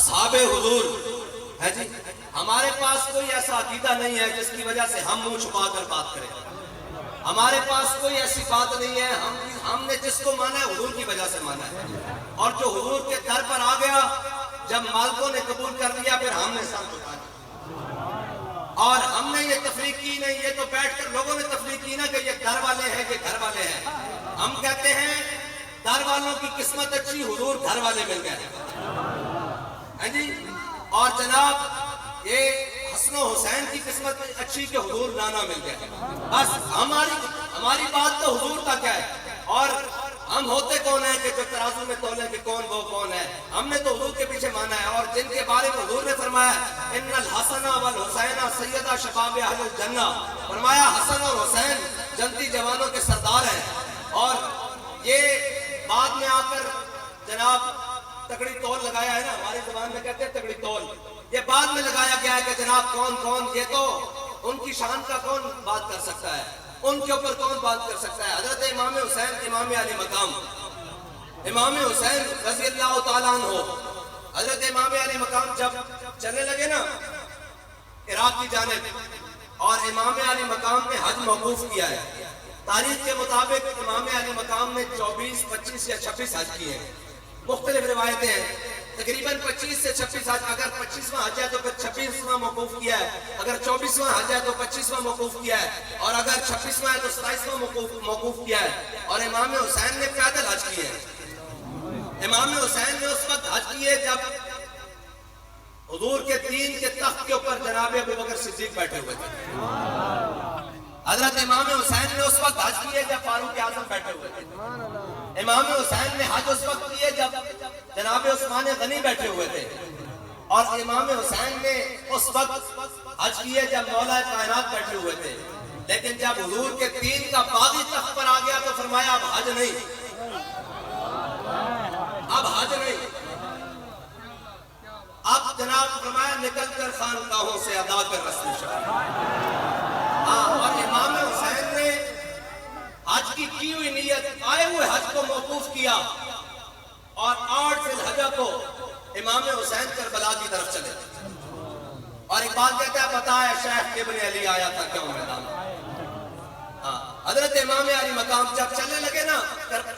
اصحاب حضور ہے جی، ہمارے پاس کوئی ایسا عقیدہ نہیں ہے جس کی وجہ سے ہم منہ چھپا کر بات کریں. ہمارے پاس کوئی ایسی بات نہیں ہے. ہم نے جس کو مانا ہے حضور کی وجہ سے مانا ہے. اور جو حضور کے در پر آ گیا، جب مالکوں نے قبول کر لیا، پھر ہم نے سر جھکایا. اور ہم نے یہ تفریق کی نہیں، یہ تو بیٹھ کر لوگوں نے تفریق کی نا کہ یہ در والے ہیں، یہ گھر والے ہیں. ہم کہتے ہیں در والوں کی قسمت اچھی، حضور گھر والے مل گئے ہیں جی. اور جناب یہ حسن و حسین کی قسمت اچھی کہ حضور نانا مل گئے. بس ہماری بات تو حضور تک ہے. اور ہم ہوتے کون ہیں کہ جو ترازو میں تولیں کہ کون وہ کون ہے. ہم نے تو حضور کے پیچھے مانا ہے. اور جن کے بارے میں حضور نے فرمایا ان الحسن والحسین سیدہ شباب اہل الجنہ، فرمایا حسن اور حسین جنتی جوانوں کے سردار ہیں. اور یہ بعد میں آ کر جناب تگڑی تول لگایا ہے نا، ہماری زبان میں کہتے ہیں تگڑی تول. یہ بعد میں لگایا گیا ہے کہ جناب کون، یہ تو ان کی شان کا کون بات کر سکتا ہے، ان کے اوپر کون بات کر سکتا ہے. حضرت امام حسین امام علی مقام، امام حسین رضی اللہ تعالیٰ عنہ، حضرت امام علی مقام جب چلنے لگے نا عراق کی جانب، اور امام علی مقام نے حج موقوف کیا ہے. تاریخ کے مطابق امام علی مقام نے 24، 25 یا 26 حج کیے ہیں. مختلف روایتیں ہیں، تقریباً 25 سے 26 حج. اگر 25واں حج ہے تو پھر 26واں موقوف کیا ہے، اگر 24واں حج ہے تو 25واں موقوف کیا ہے، اور اگر 26واں ہے تو 27واں موقوف کیا ہے. اور امام حسین نے پیدل حج کیے ہیں. امام حسین نے اس وقت حج کیے جب حضور کے دین کے تخت کے اوپر جناب ابوبکر صدیق بیٹھے ہوئے تھے. حضرت امام حسین نے اس وقت حج کیے جب فاروق اعظم بیٹھے ہوئے تھے. امام حسین نے حج اس وقت کیے جب جناب عثمان غنی بیٹھے ہوئے تھے. اور امام حسین نے اس وقت حج کیے جب مولا کائنات بیٹھے ہوئے تھے. لیکن جب حضور کے دین کا باغی تخت پر آ گیا تو فرمایا اب حج نہیں، اب حج نہیں. اب جناب فرمایا نکل کر خانقاہوں سے ادا کر رسم شرع. اور امام حسین نے حج کی ہوئی نیت، آئے ہوئے حج کو موقوف کیا. اور 8 ذی الحجہ کو امام حسین کربلا کی طرف چلے. اور ایک بات کہتا ہے بتایا شیخ ابن علی آیا تھا کیوں میدان. حضرت امام علی مقام جب چلنے لگے نا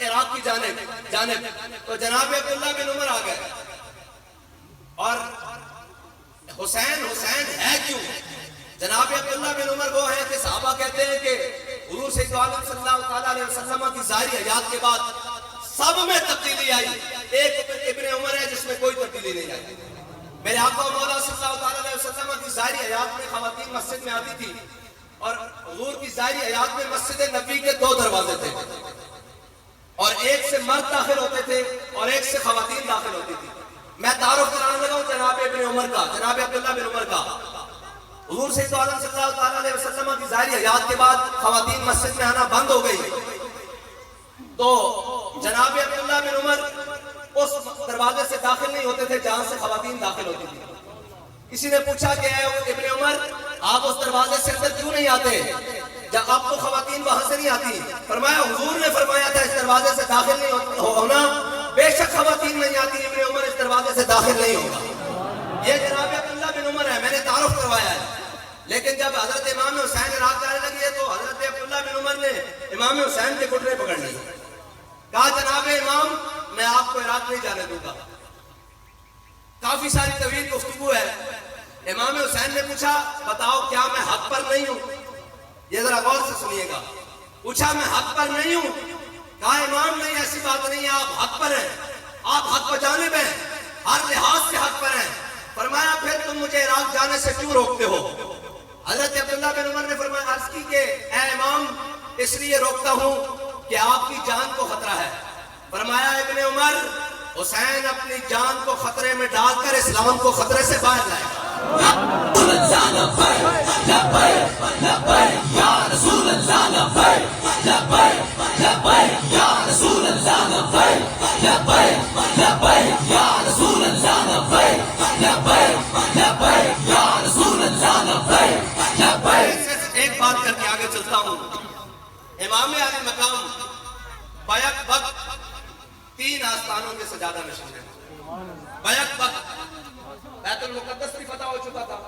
عراق کی جانب تو جناب عبداللہ بن عمر آ گئے. اور حسین ہے کیوں؟ جناب عبداللہ بن عمر وہ ہیں کہ صحابہ کہتے ہیں کہ حضور صلی اللہ علیہ وسلم کی ظاہری حیات کے بعد سب میں تبدیلی آئی. ایک ابن عمر ہے جس میں کوئی تبدیلی نہیں آئی. میرے آقا مولا صلی اللہ علیہ وسلم کی ظاہری حیات میں خواتین مسجد میں آتی تھی. اور حضور کی ظاہری حیات میں مسجد نبی کے 2 دروازے تھے، اور ایک سے مرد داخل ہوتے تھے اور ایک سے خواتین داخل ہوتی تھی. میں تعارف کرانے لگا ہوں جناب ابن عمر کا، جناب عبداللہ بن عمر کا. حضور صلی اللہ علیہ وسلم کی ظاہری حیات کے بعد خواتین مسجد میں آنا بند ہو گئی تو جناب عبداللہ بن عمر اس دروازے سے داخل نہیں ہوتے تھے جہاں سے خواتین داخل ہوتی تھی. کسی نے پوچھا کہ اے ابن عمر آپ اس دروازے سے اندر کیوں نہیں آتے جب آپ کو خواتین وہاں سے نہیں آتی؟ فرمایا حضور نے فرمایا تھا اس دروازے سے داخل نہیں ہونا، بے شک خواتین نہیں آتی، ابن عمر اس دروازے سے داخل نہیں ہوگا. یہ جناب عبداللہ بن عمر ہے، میں نے تعارف کروایا ہے. لیکن جب حضرت امام حسین عراق جانے لگی ہے تو حضرت عبداللہ بن عمر نے امام حسین کے گھٹنے پکڑ لی. کہا جناب امام میں آپ کو عراق نہیں جانے دوں گا. کافی ساری طویل گفتگو ہے. امام حسین نے پوچھا بتاؤ کیا میں حق پر نہیں ہوں؟ یہ ذرا غور سے سنیے گا. پوچھا میں حق پر نہیں ہوں؟ کہا امام نہیں ایسی بات نہیں ہے، آپ حق پر ہیں، آپ حق پر جانب ہیں، ہر لحاظ سے حق پر ہیں. فرمایا پھر تم مجھے عراق جانے سے کیوں روکتے ہو؟ حضرت عبداللہ بن عمر نے فرمایا عرض کی کہ اے امام اس لیے روکتا ہوں کہ آپ کی جان کو خطرہ ہے. فرمایا ابن عمر حسین اپنی جان کو خطرے میں ڈال کر اسلام کو خطرے سے باہر لائے گا. ایک بات کر کے آگے چلتا ہوں. امام علی مقام بیک وقت 3 آستانوں کے سجادہ نشین ہیں. بیک وقت چکا تھا.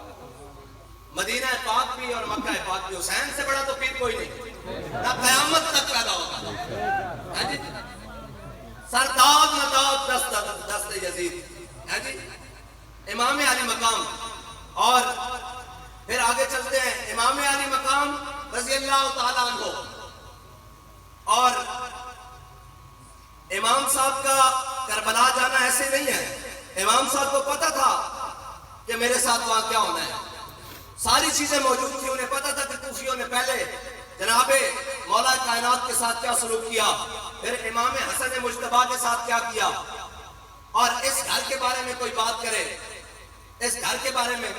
مدینہ پاک بھی اور مکہ پاک بھی حسین سے بڑا تو پیر کوئی نہیں, نہ قیامت تک پیدا ہوگا. سرداد نہ داد دست یزید. امام علی مقام. اور پھر آگے چلتے ہیں, امام علی مقام رضی اللہ تعالیٰ عنہ. اور امام صاحب کا کربلا جانا ایسے نہیں ہے, امام صاحب کو پتا تھا کہ میرے ساتھ وہاں کیا ہونا ہے, ساری چیزیں موجود تھی. انہیں پتا تھا کہ کوفیوں نے پہلے جناب مولا کائنات کے ساتھ کیا سلوک کیا, پھر امام حسن مجتبیٰ کے ساتھ کیا کیا. اور اس گھر کے بارے میں کوئی بات کرے, اس گھر کے بارے میں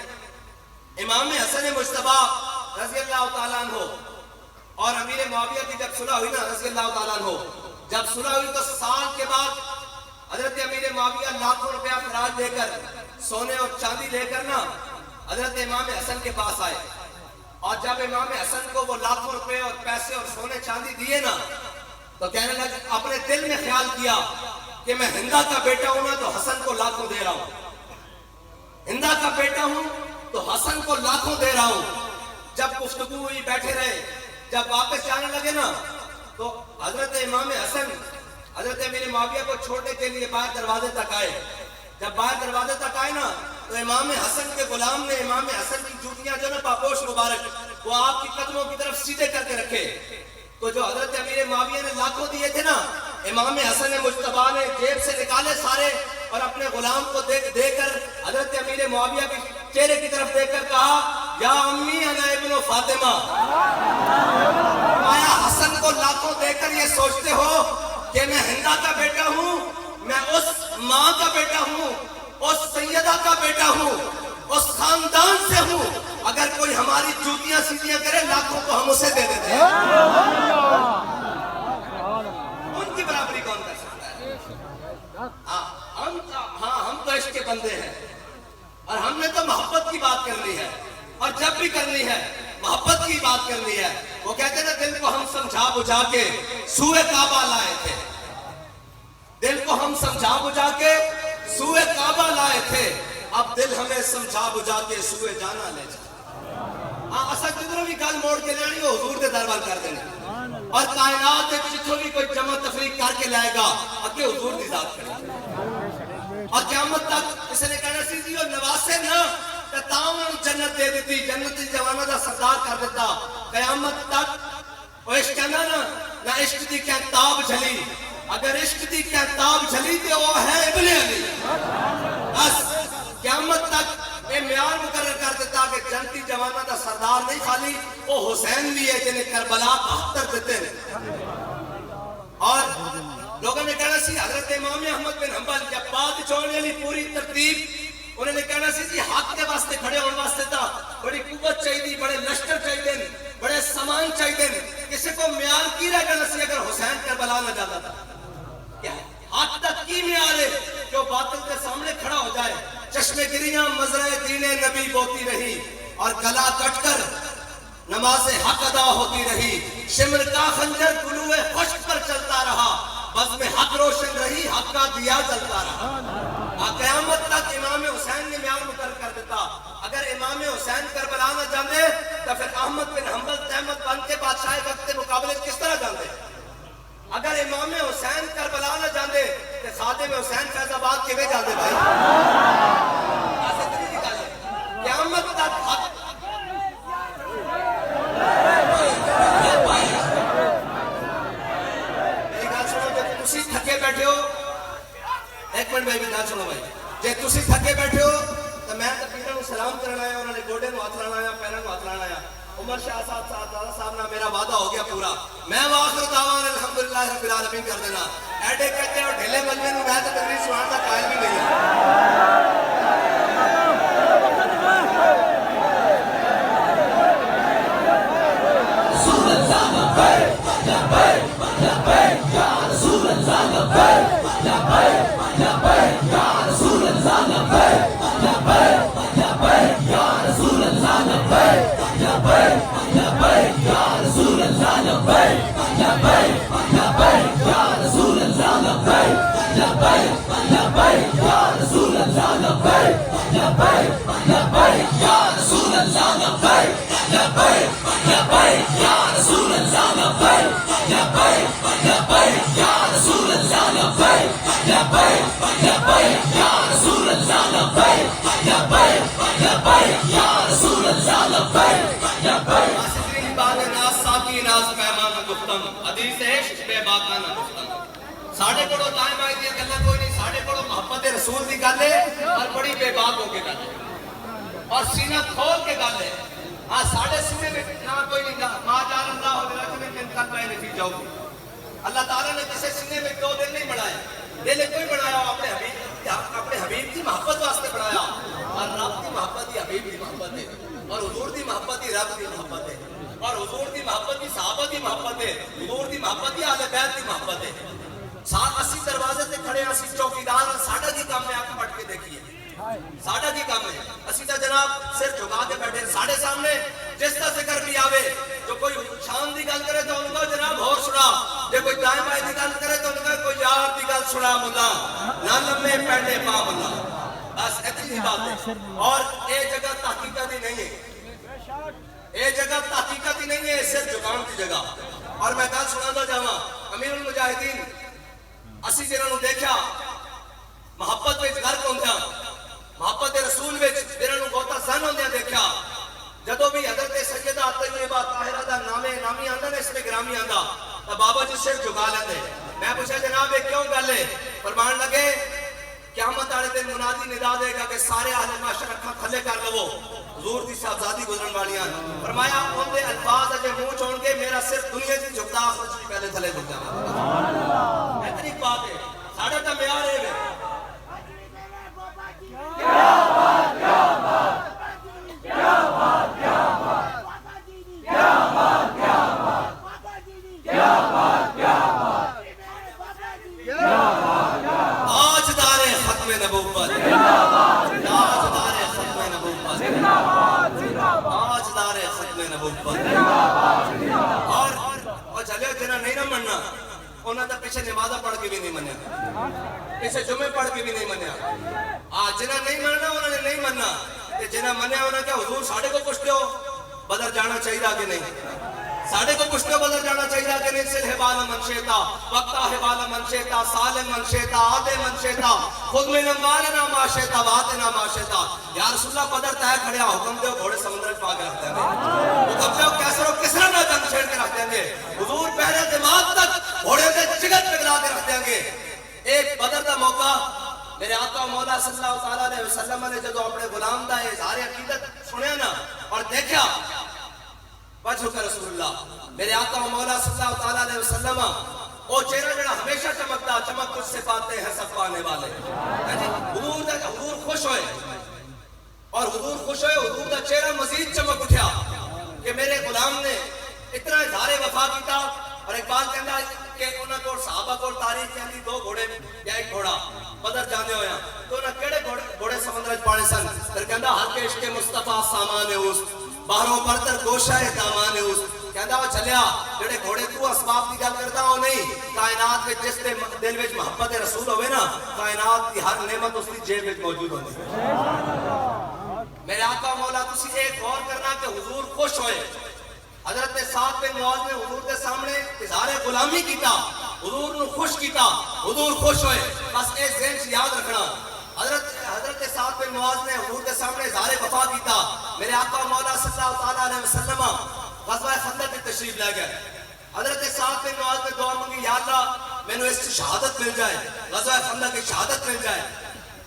امام حسن مجتبیٰ رضی اللہ تعالیٰ عنہ اور امیر معاویہ کی جب صلح ہوئی نا رضی اللہ تعالیٰ عنہ, جب صلح ہوئی تو سال کے بعد حضرت امیر معاویہ لاکھوں روپیہ خراج دے کر, سونے اور چاندی لے کر نا حضرت امام حسن کے پاس آئے. اور جب امام حسن کو وہ لاکھوں روپے اور پیسے اور سونے چاندی دیے نا, تو کہنے لگے, اپنے دل میں خیال کیا کہ میں ہندا کا بیٹا ہوں نا تو حسن کو لاکھوں دے رہا ہوں, ہندا کا بیٹا ہوں تو حسن کو لاکھوں دے رہا ہوں. جب گفتگو ہوئی, بیٹھے رہے, جب واپس جانے لگے نا تو حضرت امام حسن حضرت امیر معاویہ کو چھوڑنے کے لیے باہر دروازے تک آئے. جب باہر دروازے تک آئے نا تو امام حسن کے غلام نے امام حسن کی جوتیاں جو نا پاپوش مبارک وہ آپ کی قدموں کی طرف سیدھے کر کے رکھے. تو جو حضرت امیر معاویہ نے لاکھوں دیے تھے نا, امام حسن مجتبیٰ نے جیب سے نکالے سارے اور اپنے غلام کو دے کر حضرت امیر معاویہ کے چہرے کی طرف دیکھ کر کہا, یا امی انا ابن فاطمہ. آیا حسن کو لاکھوں دے کر یہ سوچتے ہو کہ میں ہندا کا بیٹا ہوں, میں اس ماں کا بیٹا ہوں, اس سیدہ کا بیٹا ہوں, اس خاندان سے ہوں, اگر کوئی ہماری جوتیاں سیدھیاں کرے لاکھوں کو ہم اسے دے دیتے ہیں. ان کی برابری کون کر سکتا ہے؟ ہم تو عشق کے بندے ہیں اور ہم نے تو محبت کی بات کرنی ہے, اور جب بھی کرنی ہے محبت کی بات کرنی ہے. وہ کہتے ہیں دل کو ہم سمجھا بجھا کے سوئے کعبہ لائے تھے, دل کو ہم سمجھا بجھا کے سوئے کعبہ لائے تھے, اب دل ہمیں سمجھا بجھا کے سوئے جانا لے جائے. اصل جدھروں بھی گل موڑ کے لینی وہ حضور دے دربار کر دینا, اور کائنات جتھوں بھی کوئی جمع تفریق کر کے لائے گا اگے حضور دی ذات کرے. اور قیامت تک اس نے کہنا سی جی وہ نواسے نا تاؤں جنت دے دیتی, جنت جوانہ دا سردار کر دیتا. قیامت تک وہ عشق ہے نا عشق دی کہتاب جھلی, اگر عشق دی کہتاب جھلی تو وہ ہے ابن علی. بس قیامت تک یہ معیار مقرر کر دیتا کہ جنتی جوانہ دا سردار نہیں خالی وہ حسین بھی ہے جنہیں کربلا 72 دیتے ہیں. اور لوگوں نے کہنا سی حضرت امام احمد بن حنبل جب بات چھوڑنے لی پوری ترتیب انہوں نے کہنا سی جی حق کے واسطے کھڑے ہونے واسطے تھا بڑی قوت چاہیے, بڑے لشکر چاہیے, بڑے سامان چاہیے. کسی کو معیار کی رہ جانا سی اگر حسین کربلا نہ جاتا تھا. کیا حق تک کی معیار ہے جو باطل کے سامنے کھڑا ہو جائے. چشمے گریاں مزرعے دین نبی بوتی رہی اور گلا کٹ کر نماز حق ادا ہوتی رہی. شمر کا خنجر گلوے خشک پر چلتا رہا, بس میں حق روشن رہی, حق کا دیا جلتا رہا. قیامت تک امام حسین نے معیار مقرر کر دیتا. اگر امام حسین کربلا نہ جاندے تو پھر احمد بن حنبل تحمد بن کے بادشاہ وقت کے مقابلے کس طرح جاندے؟ اگر امام حسین کربلا نہ جاندے تو خادم حسین فیض آباد کے میں جاندے بھائی. قیامت تک حق میری گل سنو, جب تسی تھکے بیٹھے ہو, ایک منٹ میں بھی گل سنو بھائی, جب تسی تھکے بیٹھے ہو تو میں تو پیروں کو سلام کرنا ہے, انہوں نے گوڑے کو ہاتھ لانا ہے, پیروں کو ہاتھ لانا ہے. عمر شاہ صاحب نے میرا وعدہ ہو گیا پورا, میں واخر دعوانا الحمدللہ رب العالمین کر دینا. ایڈے کہتے ہیں اور ڈھیلے ملوے میں تو تقریر سنانے کا قائل بھی نہیں ہے. لبیک یا رسول اللہ لبیک لبیک لبیک گل ہے اور بڑی بے باک ہو کے گل ہے اور سینہ کھول کے گل ہے. ہاں ساڑھے سینے میں نہ کوئی نہیں ما جعل اللہ برجل من قلبین فی جوفہ. اللہ تعالیٰ نے کسی سینے میں دو دل نہیں بڑھائے. دل کوئی بڑھایا اپنے حبیب کی محبت واسطے بڑھایا اور رب کی محبت ہی حبیب کی محبت ہے اور حضور کی محبت ہی رب کی محبت ہے اور حضور کی محبت ہی صحابہ کی محبت ہے. حضور کی محبت ہی اہل بیت کی محبت ہے. اسی دروازے سے کھڑے اسی چوکیدار اور ساڈا کی کام ہے. آپ پڑھ کے دیکھیے ساڈا کی کام ہے. اسی تو جناب سر جھکا کے بیٹھے ساڈے سامنے جس کا ذکر بھی آوے جو کوئی شان دی گل کرے تو ان کو جناب ہور سنا, جو کوئی دائیں بائیں دی گل کرے تو ان کو کوئی یار دی گل سنا ملا نہ لمے پینڈے پا ملا. بس اتنی بات ہے. اور یہ جگہ تحقیقت ہی نہیں ہے, یہ جگہ تحقیقت ہی نہیں ہے, صرف جھکان کی جگہ. اور میں گل سنا جاواں امیر المجاہدین اسی جنہاں نو دیکھا محبت وچ غرق ہوندیاں, محبت رسول وچ جنہاں نو بہتا زن ہوندیاں دیکھا. جدوں بھی حضرت سیدہ طیبہ طاہرہ دا نامی آندا نا اس میں گرامی آندا تو بابا جی سر جھکا لیندے. میں پوچھا جناب یہ کیوں گل ہے؟ فرمان لگے قیامت والے دن منادی ندا دے گا کہ سارے اہل معاشر اکھاں تھلے کر لو, حضور دی صاحبزادی گزرن والیاں. فرمایا ان دے الفاظ اجے منہ چون کے میرا صرف دنیا دی جھکتا آخرت سے پہلے تھلے جھک جاواں. سبحان اللہ. اتنی بات ہے. ساڈا تے معیار ہے. کیا بات کیا بات کیا بات کیا بات کیا بات کیا بات کیا بات کیا بات کیا بات. تاجدار ختم نبوت تاجدار ختم نبوت تاجدار ختم نبوت. اور چلے جنہاں نہیں نہ مننا انہاں دا پیچھے نمازہ پڑھ کے بھی نہیں منیا, پیچھے جمعے پڑھ کے بھی نہیں منیا. جنہاں نہیں مننا انہوں نے نہیں مننا, جنہاں منیا انہوں نے کہا حضور ساڑھے کو پوچھتے ہو بدر جانا چاہیے کہ نہیں, ساڑھے کو پوچھتے ہو بدر جانا چاہیے کہ نہیں. سل حبال من شیطا وقتا حبال من شیطا سالم من شیطا آدے من شیطا خود من اموالنا ما شیطا واتنا ما شیطا. یا رسول اللہ بدر تاہ کھڑیا حکم دے گھوڑے سمندر پا کے رکھ دیں گے, حکم دے کیسر و کسرا نہ جنگ چھیڑ کے رکھ دیں گے, حضور پہلے دماغ تک گھوڑے سے جگر پگلا کے رکھ دیں گے. ایک بدر دا موقع میرے آقا مولا صلی اللہ علیہ وسلم نے جدو اپنے غلام دا اظہار عقیدت سنیا نا اور دیکھا وجہ کا رسول اللہ میرے آقا مولا صلی اللہ علیہ وسلم وہ چہرہ جڑا ہمیشہ چمکتا چمک کچھ سے پاتے ہیں سب پانے والے. حضور خوش ہوئے اور حضور خوش ہوئے, حضور دا چہرہ مزید چمک اٹھا کہ میرے غلام نے اتنا اظہار وفا کیتا. اور ایک بات کہنا کہ انہاں کو صحابہ کو تاریخ کہندی دو گھوڑے یا ایک گھوڑا بدر جانے ہویا تو انہاں کیڑے گھوڑے سمندر وچ پانے سن. پھر کہندا ہر کے عشق مصطفیٰ سامان اس باہروں برتر گوشہ دامان اس. کہندا وہ چلیا جڑے گھوڑے تو اسباب دی گل کردا او نہیں, کائنات وچ جس دے دل وچ محبت رسول ہوے نا کائنات دی ہر نعمت اس دی جیب وچ موجود ہوندی. میرے آقا مولا تسی ایک غور کرنا کہ حضور خوش ہوئے. حضرت سعد بن معاذ نے حضور کے سامنے اظہار غلامی کیتا, حضور نے خوش کیتا, حضور خوش ہوئے. بس ایک ذہن سے یاد رکھنا حضرت سعد بن معاذ نے حضور کے سامنے اظہار وفا کیتا. میرے آقا مولا صلی اللہ علیہ وسلم غزوہ خندق میں تشریف لے گئے. حضرت سعد بن معاذ نے دعا مانگی یا اللہ مینوں اس سے شہادت مل جائے, غزوہ خندق کی شہادت مل جائے.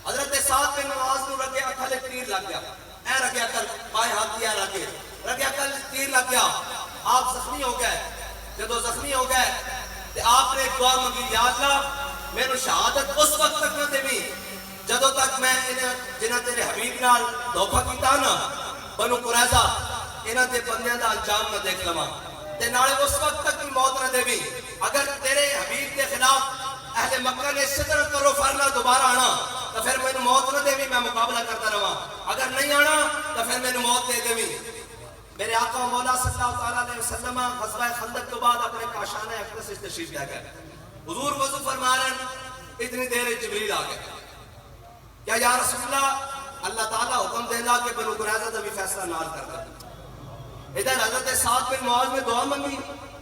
حضرت سعد بن معاذ نو رگے تھلے تیر لگ گیا, اے رگے کل پائے ہاتھ دیا رگے رگے کل تیر لگ گیا, آپ زخمی ہو گئے. جدو زخمی ہو گئے تو آپ نے ایک دعا مانگی یا اللہ مینوں شہادت اس وقت تک نہ دیویں جدو تک میں جنہاں تیرے حبیب نال دھوکا کیتا نا بنو قریظہ انہاں دے بندیاں دا انجام نہ دیکھ لواں, تے نالے اس وقت تک بھی موت نہ دیویں. اگر تیرے حبیب کے خلاف اہل مکہ نے صدر کرو فرنا دوبارہ آنا تو پھر مینوں موت نہ دیویں, میں مقابلہ کرتا رہواں. اگر نہیں آنا تو پھر مینوں موت دے دیویں. میرے آقا مولا صلی اللہ علیہ وسلم غزوہ خندق کے بعد اپنے کاشانہ اقدس سے تشریف لے گئے. حضور وضو فرما رہے ہیں, اتنی دیر جبریل آ گئے. کیا یا رسول اللہ اللہ تعالیٰ حکم دینا کہ بنو قریظہ کا بھی فیصلہ نال کر دیں. ادھر حضرت سعد بن معاذ نے دعا مانگی,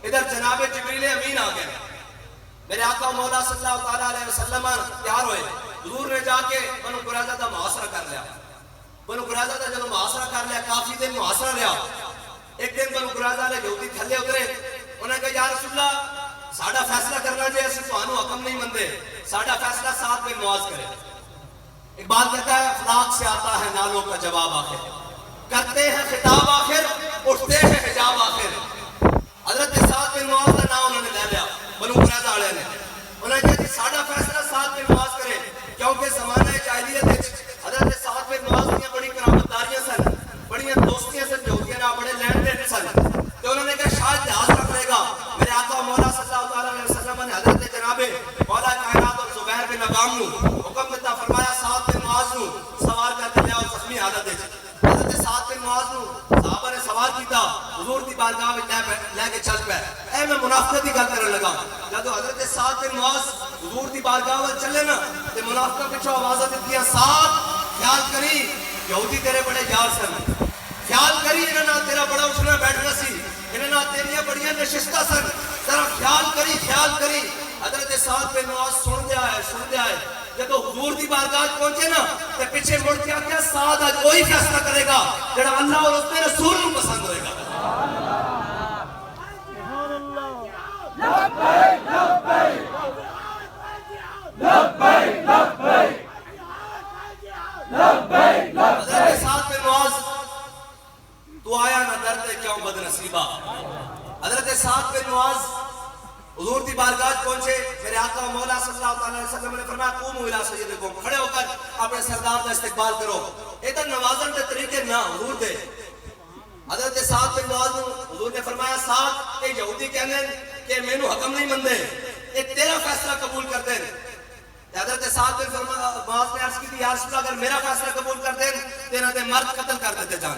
ادھر جناب جبریل امین آ گئے. میرے آقا مولا صلی اللہ علیہ وسلم تیار ہوئے. حضور نے جا کے بنو قریظہ کا محاصرہ کر لیا. بنو قریظہ کا جب محاصرہ کر لیا کافی دن محاصرہ رہا. ایک دن بنو قریظہ والے یہودی تھلے اترے, انہوں نے کہا یا رسول اللہ ساڈا فیصلہ کرنا جے اسی تانوں حکم نہیں مندے, ساڈا فیصلہ سعد بن معاذ کرے. اقبال کہتا ہے اخلاق سے آتا ہے نالوں کا جواب آخر، کرتے ہیں خطاب آخر، اٹھتے ہیں حجاب آخر۔ حضرت سعد بن معاذ کا نام انہوں نے لے لیا بنو قریظہ والے نے، انہوں نے کہا کہ ساڈا فیصلہ سعد بن معاذ کرے، کیونکہ زمانہ جاہلیت حضرت سعد بن معاذ کی بڑی کرامتداریاں سن، بڑی دوستیاں سن، یہودیاں نال بڑے لین دین سن، تو انہوں نے کہا شاید لحاظ نہ کرے گا۔ میرے آقا مولا صلی اللہ علیہ وسلم نے حضرت جناب مولا کائنات اور زبیر بن عوام نو حکم دیتا، فرمایا سعد بن معاذ نو سوار کر کے لے آؤ زخمی حالت وچ۔ حضرت سعد بن معاذ نو صحابہ نے سوار کیتا، حضور دی بارگاہ وچ لے کے چل پے۔ اے میں منافقت دی گل کرن لگا، جدو حضرت سعد بن معاذ حضور دی بارگاہ وچ چلے نا تے منافقاں پچھوں آوازاں دتیاں، سعد خیال کری یہودی تیرے بڑے یار سن، خیال کری انہاں نال تیرا بڑا اٹھنا بیٹھنا سی، انہاں نال تیریاں بڑیاں نشستاں سن، ذرا خیال کری۔ حضرت سعد بن معاذ سن دیا ہے، جدو حضور دی بارگاہ پہنچے نا تے پیچھے مڑ کے آکھیا سعد اج وہی فیصلہ کرے گا جڑا اللہ اور اس کے رسول کو پسند ہوئے گا۔ حضرت سعد بن معاذ تو آیا نہ درد کیوں بد نصیبہ۔ حضرت سعد بن معاذ حضور دی بارگاہ پہنچے، میرے آقا مولا صلی اللہ علیہ وسلم نے فرمایا قوموا الی سیدکم، کھڑے ہو کر اپنے سردار کا استقبال کرو۔ ادھر نوازن دے طریقے نہ حضور دے۔ حضرت سعد بن معاذ حضور نے فرمایا سعد اے یہودی کہندے کہ مینوں حکم نہیں مندے، اے تیرا فیصلہ قبول کر دین۔ حضرت سعد بن معاذ نے عرض کی یا رسول اللہ اگر میرا فیصلہ قبول کر دین تے انہاں دے مرد قتل کر دیتے جان،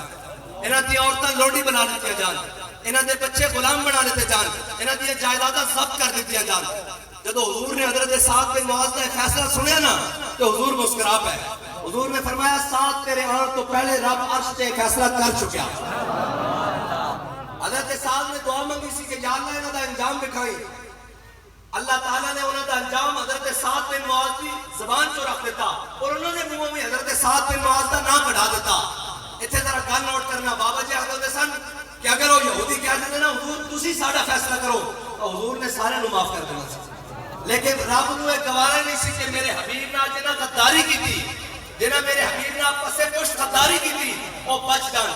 انہاں دی عورتاں لوڈی بنا دیتی جان، انہاں دے بچے غلام بنا دیتے جان، انہاں دی جائیداداں ضبط کر دیتی جان۔ جدو حضور نے حضرت سعد بن معاذ کا فیصلہ سنیا نا تو حضور مسکرا پے۔ حضور نے فرمایا سعد تیرے آن تو پہلے رب عرش تے فیصلہ کر چکیا۔ حضرت سعد نے دعا منگی سی کہ یا اللہ انہاں دا انجام دکھائی، اللہ تعالیٰ نے انہوں دا انجام حضرت سعد بن معاذ کی زبان چو رکھ دیتا اور انہوں نے منہ میں حضرت سعد بن معاذ کا نام کڑھا دیتا۔ اتنے ذرا گل نوٹ کرنا، بابا جی آخر سن کہ اگر وہ یہودی کہہ دیتے نا حضور تسی ساڈا فیصلہ کرو تو حضور نے سارے نو معاف کر دینا سی، لیکن رب نو ایک گوارا نہیں سی کہ میرے حبیب نال جنہاں غداری کی تھی، جنہاں میرے حبیب نال پسے پشت غداری کی تھی وہ بچ جان۔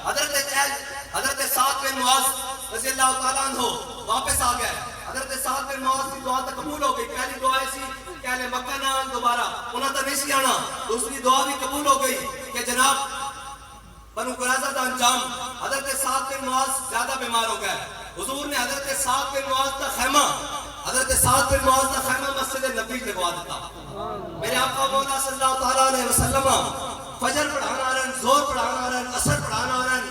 حضرت سعد بن معاذ رضی اللہ تعالیٰ عنہ واپس آ گئے۔ حضرت سعد بن معاذ کی دعا تو قبول ہو گئی، پہلی دعا سی کہ اہل مکہ نہ آن دوبارہ، انہاں تو نہیں سی آنا۔ دوسری دعا بھی قبول ہو گئی کہ جناب بنو قریظہ دا انجام۔ حضرت سعد بن معاذ زیادہ بیمار ہو گئے، حضور نے حضرت سعد بن معاذ کا خیمہ مسجد نبی لگوا دیتا۔ میرے آقا مولا صلی اللہ تعالیٰ علیہ وسلم فجر پڑھانا رہن، زور پڑھانا رہن، عصر پڑھانا رہن،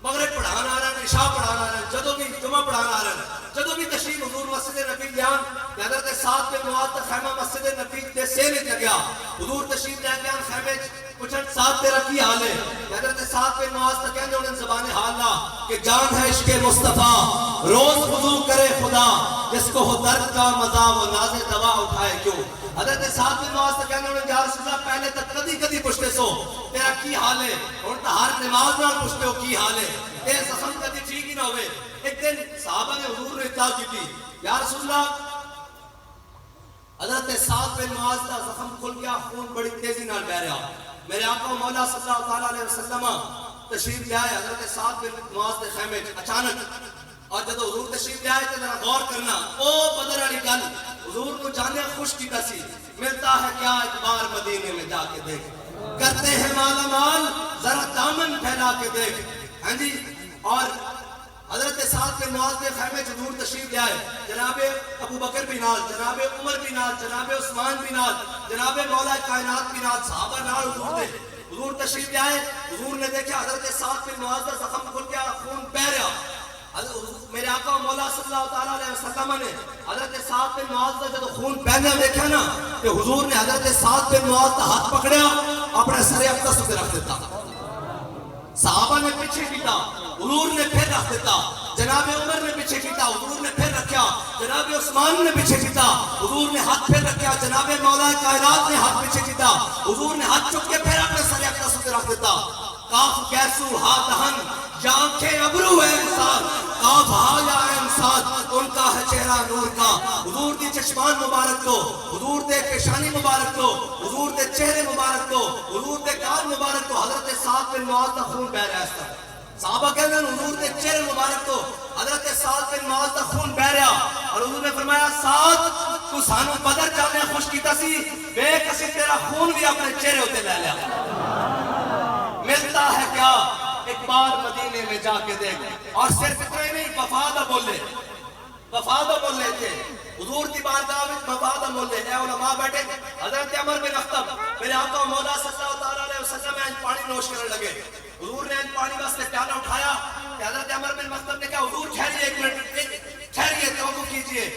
مغرب پڑھانا رہن، عشاء پڑھانا رہن، جدو بھی جمعہ پڑھانا رہن، جدو بھی تشریف حضور مسجد نبی لیان کہ حضرت سعد بن معاذ کا خیمہ مسجد نبی دے سیل وچ لگیا۔ حضور تشریف لے کے آن خیمے پوچھن سعد تیرا کی حال ہے؟ حضرت سعد بن معاذ تو کہندے انہوں نے زبان حال لا کہ جان ہے عشق مصطفیٰ، روز وضو کرے خدا، جس کو ہو درد کا مزہ وہ ناز دوا اٹھائے کیوں۔ حضرت سعد بن معاذ تو کہندے انہوں نے یا رسول اللہ پہلے تک کدی پوچھتے سو تیرا کی حال ہے، اور تو ہر نماز نال پوچھتے ہو کی حال ہے، اے زخم کدی ٹھیک ہی نہ ہوئے۔ ایک دن صحابہ نے حضور نے اطلاع کی تھی یا رسول اللہ حضرت سعد بن معاذ کا زخم کھل گیا، خون بڑی تیزی نال بہ رہا۔ میرے آقا مولا صلی اللہ تعالیٰ علیہ وسلم تشریف لے آئے حضرت سعد بن معاذ کے خیمے اچانک، اور جب حضور تشریف لے آئے تو ذرا غور کرنا او بدر والی گل حضور کو جانے خوش کیتا سی، ملتا ہے کیا ایک بار مدینے میں جا کے دیکھ، کرتے ہیں مالا مال ذرا دامن پھیلا کے دیکھ۔ ہاں جی، اور حضرت سعد بن معاذ کے خیمے حضور تشریف لے آئے، جناب ابو بکر بھی نال، جناب عمر بھی نال، جناب عثمان بھی نال، جناب مولا کائنات بھی نال، صحابہ نال حضور دے۔ حضور تشریف لے آئے، حضور نے دیکھا حضرت سعد بن معاذ کا زخم کھل گیا، خون بہ رہا۔ میرے آقا مولا صلی اللہ تعالیٰ علیہ وسلم نے حضرت سعد بن معاذ کا جب خون بہنا دیکھا نا کہ حضور نے حضرت سعد بن معاذ کا ہاتھ پکڑیا، اپنے سر اقدس پہ رکھ دیتا، صحابہ نے پیچھے کیتا، حضور نے پھر رکھ دیتا، جناب عمر نے پیچھے کیتا، حضور نے پھر رکھیا، جناب عثمان نے پیچھے کیتا، حضور نے ہاتھ پھر رکھیا، جناب مولا کائنات نے ہاتھ پیچھے کیتا، حضور نے ہاتھ چک کے پھر اپنے سر اقدس پہ رکھ دیتا۔ قاف گیسو ہا دہن یا آنکھیں ابرو ہے انسان قاف ہا یا انسان ان کا ہے چہرہ نور کا حضور دی چشمان مبارک کو حضور دے پیشانی مبارک کو حضور دے چہرے مبارک کو حضور دے گال مبارک کو حضرت سعد بن معاذ دا خون بہ رہا ہے صحابہ کہتے ہیں حضور دے چہرے مبارک کو حضرت سعد بن معاذ دا خون بہ رہا اور حضور نے فرمایا سعد تو سانو بدر جانے خوش کیتا سی بے کسی تیرا خون بھی اپنے چہرے ہوتے لے لیا ملتا ہے کیا ایک بار مدینے میں جا کے دیکھ اور صرف اتنا ہی نہیں وفادہ بولے تھے حضور دی بارگاہ میں وفادہ بولے اے علماء بیٹھے حضرت عمر بن اخطب میرے آقا مولا صلی اللہ علیہ وسلم میں پانی نوش کرنے لگے حضور نے پانی واسطے پیالہ اٹھایا کہ حضرت عمر بن اخطب نے کہا حضور ٹھہریے ایک منٹ ٹھہریے توقع کیجئے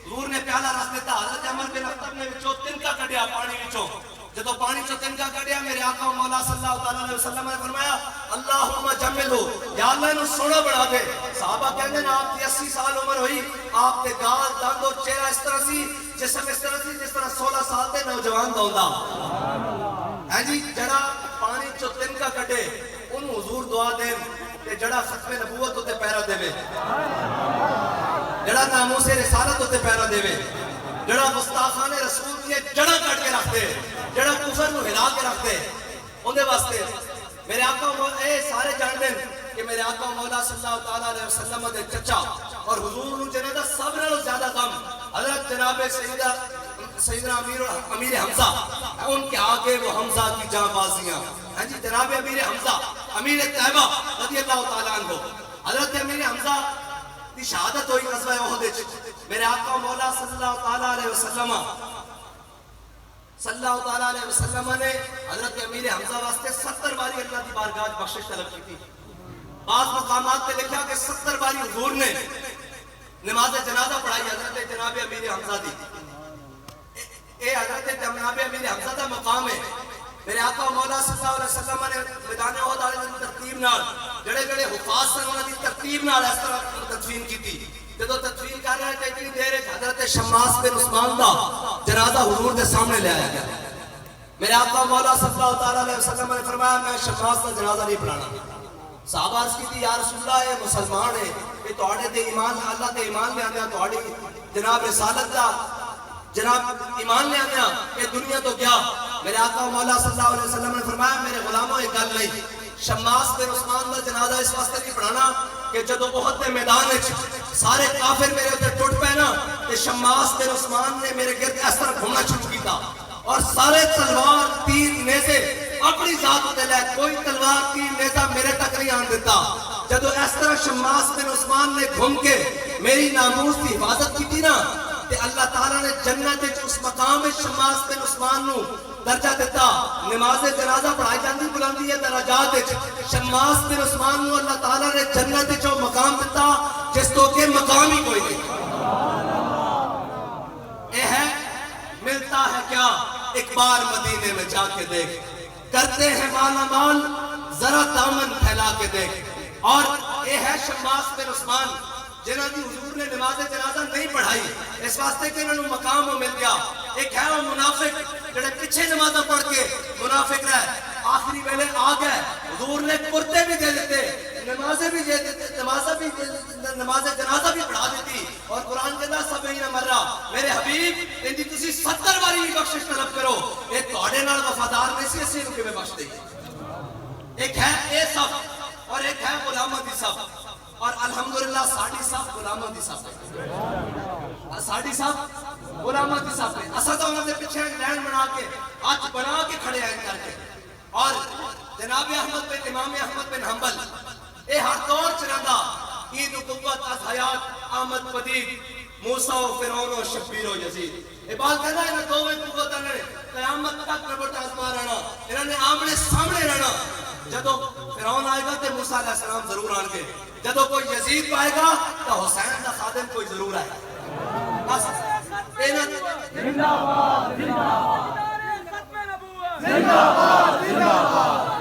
حضور نے پیالہ رکھ دیتا حضرت عمر بن اخطب نے وچوں تنکا کڈیا پانی وچوں جدو پانی چو تنکا کڈیا میرے آقا مولا صلی اللہ علیہ وسلم نے فرمایا اللہم جملو یا اللہ انہوں سونا بڑھا دے صحابہ کہنے نا آپ کی 80 سال عمر ہوئی آپ کے گال دند اور چہرہ اس طرح سی جسم اس طرح سی جس طرح 16 سال دے نوجوان دوندا ہے جی جڑا پانی چو تنکا کڈے ان حضور دعا دیں کہ جڑا ختم نبوت ہوتے پیرا دے وے جڑا ناموس رسالت ہوتے پیرا دے وے جڑا گستاخان رسول کی جڑا کٹ کے رکھ دے جڑا کفر نو ہلا کے رکھ دے اندے واسطے میرے آقا اے سارے جان دیں کہ میرے آقا مولا صلی اللہ علیہ وسلم دے چچا اور حضور نو جنہ دا سب نالوں زیادہ کم حضرت جناب سیدنا امیر حمزہ ان کے آگے وہ حمزہ کی جاں بازیاں ہاں جی جناب امیر حمزہ امیر طیبہ رضی اللہ تعالیٰ عنہ حضرت امیر حمزہ دی شہادت ہوئی غزوہ احد وچ میرے آقا مولا صلی اللہ علیہ وسلم نے حضرت امیر حمزہ واسطے 70 باری اللہ دی بارگاہ بخشش طلب کی تھی بعض مقامات پہ لکھا کہ 70 باری حضور نے نماز جنازہ پڑھائی حضرت جناب امیر حمزہ دی اے حضرت جناب امیر حمزہ دا مقام ہے میرے آقا مولا صلی اللہ علیہ وسلم نے میدان احد والے ترتیب نال جڑے جڑے حفاظ سن انہاں دی ترتیب نال اس طرح تدفین کیتی جدو تدفین کر رہے تھے اتنی دیر حضرت شماس بن عثمان دا جنازہ حضور دے سامنے لے آیا گیا میرے آقا مولا صلی اللہ علیہ وسلم نے فرمایا میں شماس کا جنازہ نہیں پڑھانا صحابہ عرض کی تھی یا رسول اللہ یہ مسلمان ہے یہ توڑے دے ایمان اللہ دے ایمان لے آنے توڑی جناب رسالت دا جناب ایمان لے آنے یہ دنیا تو کیا میرے آقا مولا صلی اللہ علیہ وسلم نے فرمایا میرے غلاموں ایک گل نہیں شماس بن عثمان دا جنازہ اس واسطے نہیں پڑھانا کہ جدو احد دے میدان وچ سارے کافر میرے اوپر ٹوٹ پے نا تے شماس بن عثمان نے میرے گرد اس طرح گھومنا شروع کیتا اور سارے تلوار تیر نیزے اپنی ذات تے لے کوئی تلوار تیر نیزہ میرے تک نہیں آن دیتا جدو اس طرح شماس بن عثمان نے گھوم کے میری ناموس کی حفاظت کی تھی نا تے اللہ تعالیٰ نے جنت وچ اس مقام میں شماس بن عثمان نو درجہ دیتا نماز جنازہ پڑھائی جاندی بلندی ہے درجات وچ شماس بن عثمان نو اللہ تعالیٰ نے جنت وچ وہ مقام دیتا جس تو کہ مقام ہی کوئی نہیں اے ہے ملتا ہے کیا ایک بار مدینے میں جا کے دیکھ کرتے ہیں مالا مال ذرا دامن پھیلا کے دیکھ اور اے ہے شماس بن عثمان جنہاں دی حضور نے نماز جنازہ نہیں پڑھائی اس واسطے کہ انہوں مقام مل گیا ایک ہے وہ منافق جڑے پیچھے نمازہ پڑھ کے منافق رہے آخری ویلے آ گئے حضور نے کرتے بھی دے دیتے نمازیں بھی دے دیتے نماز جنازہ بھی پڑھا دیتی اور قرآن کے اندر سب ہی نہ مر رہا میرے حبیب ان دی تسی 70 باری بخشش طلب کرو یہ توڑے نال وفادار نہیں سی اسی رکے میں بخش دے ایک ہے اے صف اور ایک ہے غلامہ دی صف اور الحمدللہ ساڑھی صاحب غلامہ دی صاحب ہے ساڑھی صاحب غلامہ دی صاحب ہے اسا تو انہوں نے پیچھے لینڈ بنا کے آج بنا کے کھڑے ہیں کر کے اور جناب احمد بن امام احمد بن حنبل اے ہر دور چرندہ عید و قوت از حیات آمد پدید موسیٰ و فرعون و شبیر و یزید یہ بات کہنا ہے انہوں دوویں قوت نے قیامت تک ربٹ آزما رہنا انہوں نے آمنے سامنے رہنا جدو فرعون آئے گا تو موسیٰ علیہ السلام ضرور آن گے جدو کوئی یزید پائے گا تو حسین کا خادم کوئی ضرور آئے گا بس زندہ باد زندہ باد زندہ باد زندہ باد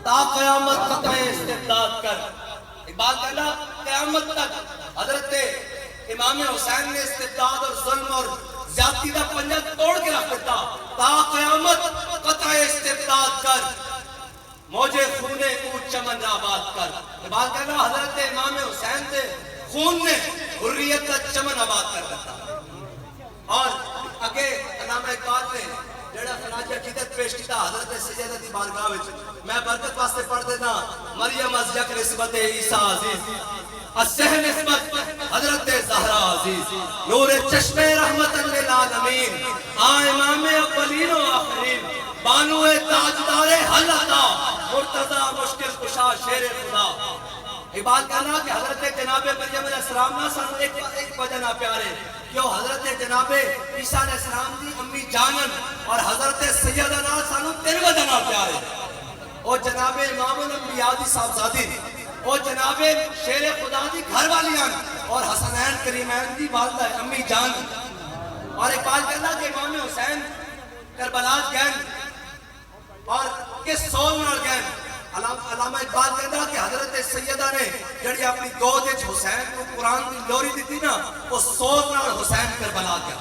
تا قیامت تک میں استبداد کر اقبال کہنا قیامت تک حضرت امام حسین نے استبداد اور ظلم اور زیادتی دا پنجہ توڑ کے رکھ دیتا تا قیامت قطع استبداد کر موجے خونے اونچ چمن آباد کر. بات کہنا حضرت امام حسین دے خون نے حریت کا چمن آباد کر دیتا. اور اگے علامہ اقبال نے جڑا خراج عقیدت پیش کیتا حضرت سیدہ دی بارگاہ وچ میں برکت واسطے پڑھ دینا. مریم از یک نسبت عیسیٰ عزیز السہ نسبت حضرت زہرا عزیز نور چشم رحمت للعالمین آ امام اولین و آخرین بانو تاجدار حل عطا مرتضی مشکل کشا شیر خدا. اقبال کہنا کہ حضرت جناب مریم علیہ السلام نہ سانو ایک وجہ نہ پیارے کہ وہ حضرت جناب عیسیٰ علیہ السلام دی امی جانن اور حضرت سیدہ نہ سانو تین وجہ نہ پیارے. اور جناب امام الانبیاء دی صاحبزادی اور جناب شیر خدا دی گھر والیاں اور حسنین کریمین دی والدہ امی جان. اور اقبال کہنا کہ امام حسین کربلا گئن اور کس سول نال گئن. علامہ اقبال کہنا کہ حضرت سیدہ نے جڑی اپنی گود وچ حسین کو قرآن دی لوری دیتی نا وہ سول نال حسین کربلا گیا.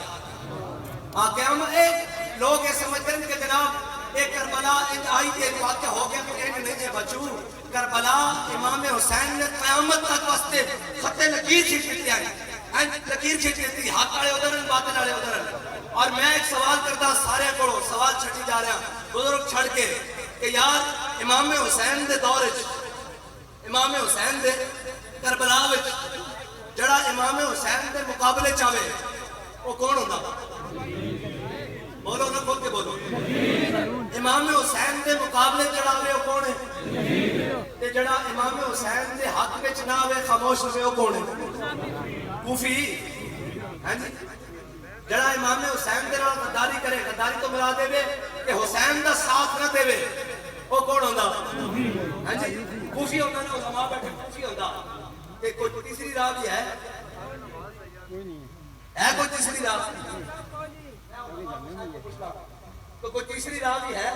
ہاں قیامت ایک لوگ یہ سمجھتے ہیں کہ جناب ایک کربلا ایک آئی تھی ایک واقعہ ہو گیا کہ ایک نہیں بچو. کربلا امام حسین نے قیامت تک واسطے خط لکیر چھٹ دیتی ہے لکیر چھٹ دیتی ہاتھ آڑے ادھر باطن آڑے ادھر. اور میں ایک سوال کرتا سارے کو سوال چھٹی جا رہا بزرگ چھڑ کے کہ یار امام حسین دے دور امام حسین دے کربلا وچ جڑا امام حسین دے مقابلے چاہے وہ کون ہوتا؟ بولو نہ کھول کے بولو. امام حسین دے مقابلے جڑا ہوئے وہ کون ہے؟ تے جڑا امام حسین دے حق وچ نہ ہوئے خاموش ہوئے وہ کون ہے؟ کوفی. ہاں جی جڑا امام حسین دے نال غداری کرے غداری تو مراد دے کہ حسین دا ساتھ نہ دے وہ کون ہوندا؟ ہاں جی کوفی ہوندا نا علماء بیٹھے کوفی ہوندا. تے کوئی تیسری راہ بھی ہے کوئی تیسری راہ تو کوئی تیسری راہ بھی ہے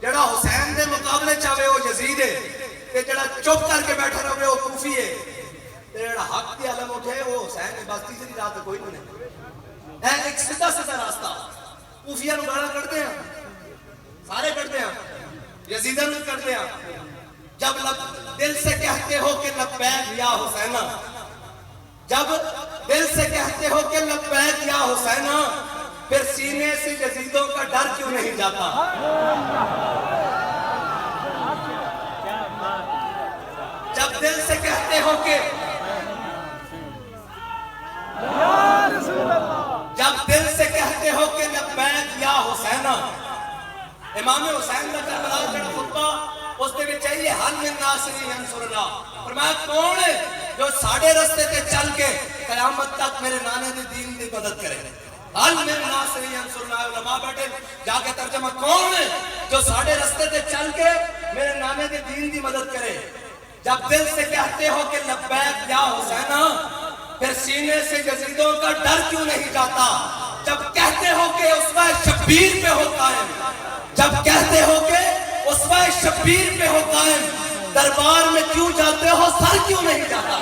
جڑا حسین دے مقابلے چاہے وہ یزید ہے تے جڑا چپ کر کے بیٹھا رہے وہ کوفی ہے تے جڑا حق دی علم اٹھے وہ حسین ہے. بس تیسری راہ تو کوئی نہیں ہے. ایک سیدھا سیدھا راستہ کوفیہ نو گالا کرتے ہیں سارے کرتے ہیں یزیدہ نو کرتے ہیں. جب دل سے کہتے ہو کہ لبیک یا حسینہ جب دل سے کہتے ہو کہ لبیک یا حسینہ پھر سینے سے یزیدوں کا ڈر کیوں نہیں جاتا؟ جب دل سے کہتے ہو کہ جب دل سے کہتے ہو کہ لبیک یا حسینہ امام حسین کا کربلا جڑا خطبہ اس دے وچ چاہیے حل من ناصری انصرنا فرمایا کون ہے جو ساڑھے رستے تے چل کے قیامت تک میرے نانے دی دین دی مدد کرے. حل من ناصری انصرنا علماء بیٹھے جا کے ترجمہ کون ہے جو ساڑھے رستے تے چل کے میرے نانے دی دین دی مدد کرے. جب دل سے کہتے ہو کہ لبیک یا حسینہ پھر سینے سے یزیدوں کا ڈر کیوں نہیں جاتا؟ جب کہتے ہو کہ اسوہ شبیر پہ ہو قائم جب کہتے ہو کہ اسوہ شبیر پہ ہو قائم دربار میں کیوں جاتے ہو سر کیوں نہیں جاتا؟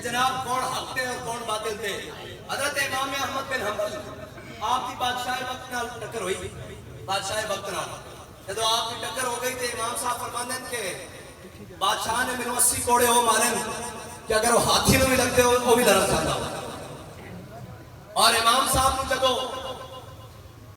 جناب کون حق تھے اور کون باطل تھے. حضرت امام احمد بن حنبل آپ کی بادشاہ وقت نال ٹکر ہوئی بادشاہ وقت نال جب آپ کی ٹکر ہو گئی تھے امام صاحب فرماندے ہیں کہ بادشاہ نے میرے 80 کوڑے ہو مارے کہ اگر وہ ہاتھی میں بھی لگتے ہو وہ بھی لڑ جاتا. اور امام صاحب نے جب